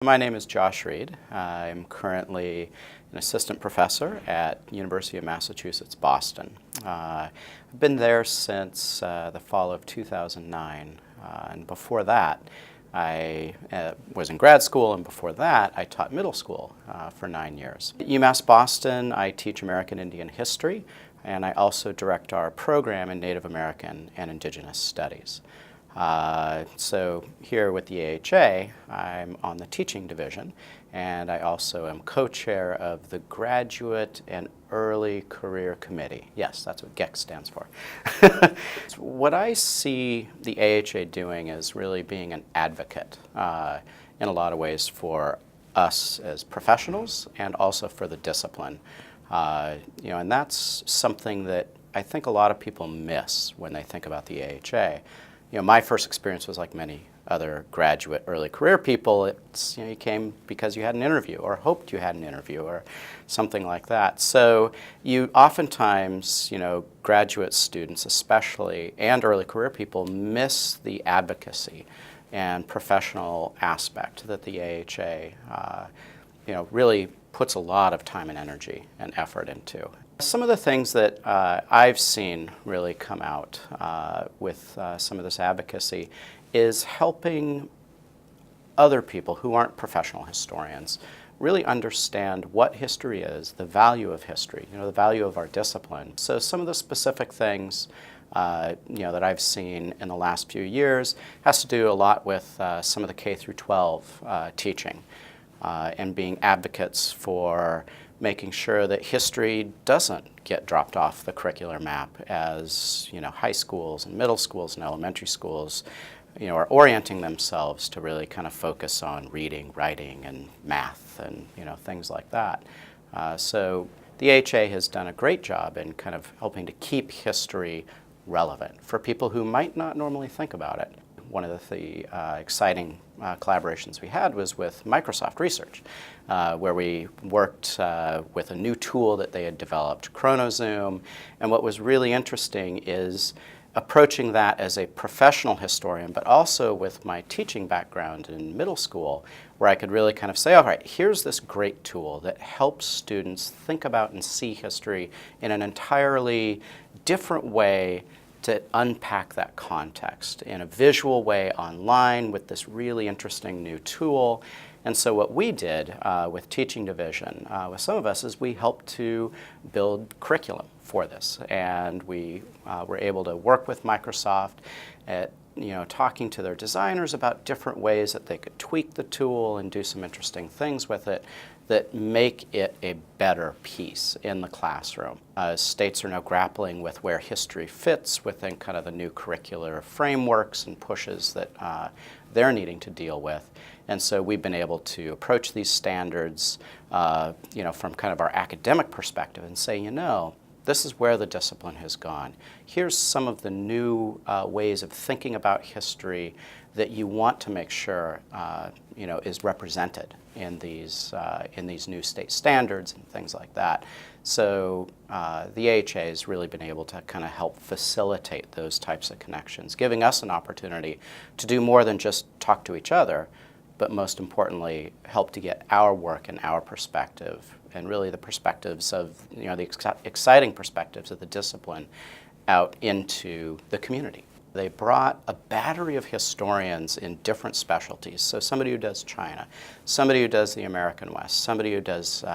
My name is Josh Reid. I'm currently an assistant professor at University of Massachusetts-Boston. I've been there since the fall of 2009, and before that I was in grad school, and before that I taught middle school for 9 years. At UMass-Boston I teach American Indian history, and I also direct our program in Native American and Indigenous studies. So here with the AHA, I'm on the teaching division, and I also am co-chair of the Graduate and Early Career Committee. Yes, that's what GEC stands for. What I see the AHA doing is really being an advocate in a lot of ways for us as professionals and also for the discipline. And that's something that I think a lot of people miss when they think about the AHA. My first experience was like many other graduate early career people. It's, you came because you had an interview or hoped you had an interview or something like that. So you oftentimes, graduate students especially and early career people miss the advocacy and professional aspect that the AHA, really puts a lot of time and energy and effort into. Some of the things that I've seen really come out with some of this advocacy is helping other people who aren't professional historians really understand what history is, the value of history, the value of our discipline. So some of the specific things that I've seen in the last few years has to do a lot with some of the K through 12 teaching and being advocates for making sure that history doesn't get dropped off the curricular map as high schools and middle schools and elementary schools are orienting themselves to really kind of focus on reading, writing, and math and things like that. So the AHA has done a great job in kind of helping to keep history relevant for people who might not normally think about it. One of the exciting collaborations we had was with Microsoft Research, where we worked with a new tool that they had developed, ChronoZoom. And what was really interesting is approaching that as a professional historian, but also with my teaching background in middle school, where I could really kind of say, all right, here's this great tool that helps students think about and see history in an entirely different way, to unpack that context in a visual way online with this really interesting new tool. And so what we did with Teaching Division, with some of us, is we helped to build curriculum for this. And we were able to work with Microsoft at talking to their designers about different ways that they could tweak the tool and do some interesting things with it that make it a better piece in the classroom. States are now grappling with where history fits within kind of the new curricular frameworks and pushes that they're needing to deal with. And so we've been able to approach these standards from kind of our academic perspective and say, this is where the discipline has gone. Here's some of the new ways of thinking about history that you want to make sure is represented in these new state standards and things like that. So the AHA has really been able to kind of help facilitate those types of connections, giving us an opportunity to do more than just talk to each other, but most importantly, help to get our work and our perspective, and really the perspectives of, the exciting perspectives of the discipline out into the community. They brought a battery of historians in different specialties. So somebody who does China, somebody who does the American West, somebody who does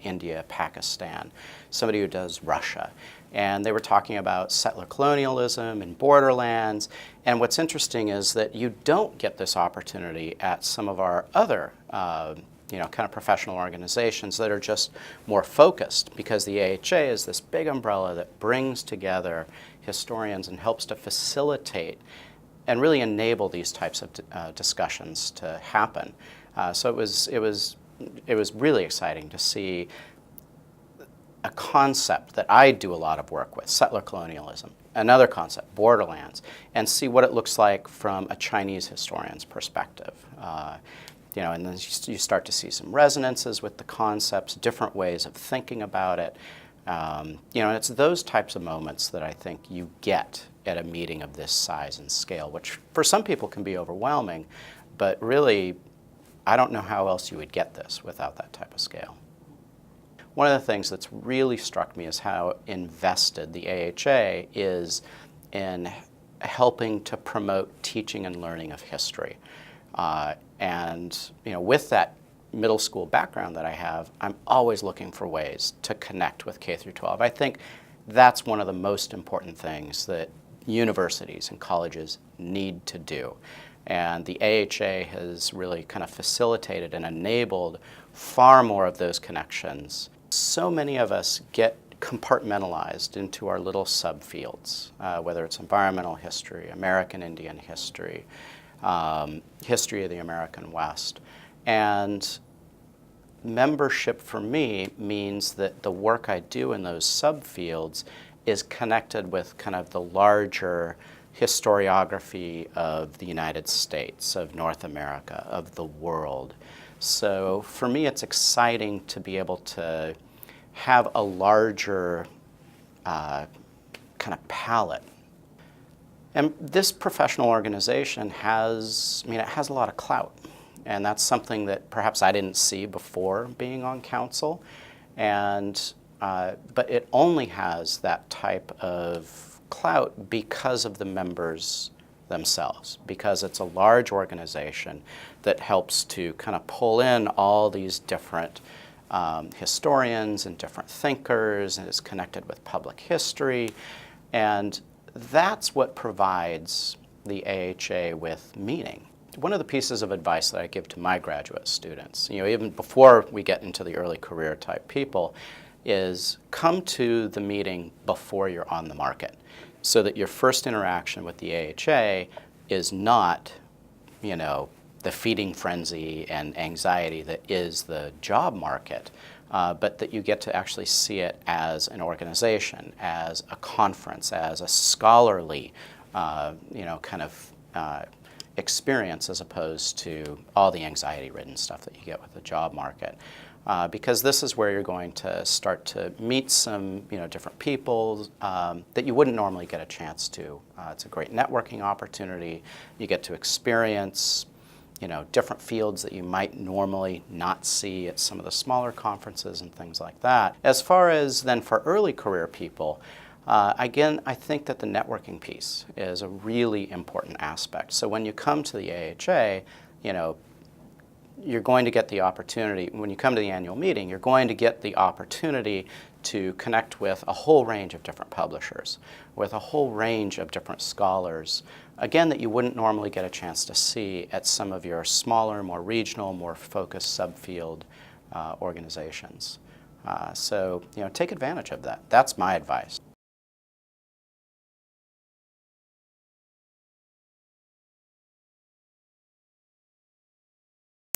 India, Pakistan, somebody who does Russia. And they were talking about settler colonialism and borderlands. And what's interesting is that you don't get this opportunity at some of our other kind of professional organizations that are just more focused, because the AHA is this big umbrella that brings together historians and helps to facilitate and really enable these types of discussions to happen. So it was really exciting to see a concept that I do a lot of work with, settler colonialism, another concept, borderlands, and see what it looks like from a Chinese historian's perspective. And then you start to see some resonances with the concepts, different ways of thinking about it. And it's those types of moments that I think you get at a meeting of this size and scale, which for some people can be overwhelming, but really I don't know how else you would get this without that type of scale. One of the things that's really struck me is how invested the AHA is in helping to promote teaching and learning of history. And with that middle school background that I have, I'm always looking for ways to connect with K through 12. I think that's one of the most important things that universities and colleges need to do. And the AHA has really kind of facilitated and enabled far more of those connections. So many of us get compartmentalized into our little subfields, whether it's environmental history, American Indian history, history of the American West. And membership for me means that the work I do in those subfields is connected with kind of the larger historiography of the United States, of North America, of the world. So for me, it's exciting to be able to have a larger kind of palette. And this professional organization has, it has a lot of clout. And that's something that perhaps I didn't see before being on council. And, but it only has that type of clout because of the members themselves, because it's a large organization that helps to kind of pull in all these different historians and different thinkers, and is connected with public history. And that's what provides the AHA with meaning. One of the pieces of advice that I give to my graduate students, even before we get into the early career type people, is come to the meeting before you're on the market, so that your first interaction with the AHA is not, the feeding frenzy and anxiety that is the job market, but that you get to actually see it as an organization, as a conference, as a scholarly, kind of experience, as opposed to all the anxiety-ridden stuff that you get with the job market. Because this is where you're going to start to meet some different people that you wouldn't normally get a chance to. It's a great networking opportunity. You get to experience different fields that you might normally not see at some of the smaller conferences and things like that. As far as then for early career people, again, I think that the networking piece is a really important aspect. So when you come to the AHA, you're going to get the opportunity, when you come to the annual meeting, you're going to get the opportunity to connect with a whole range of different publishers, with a whole range of different scholars, again, that you wouldn't normally get a chance to see at some of your smaller, more regional, more focused subfield organizations. So, take advantage of that. That's my advice.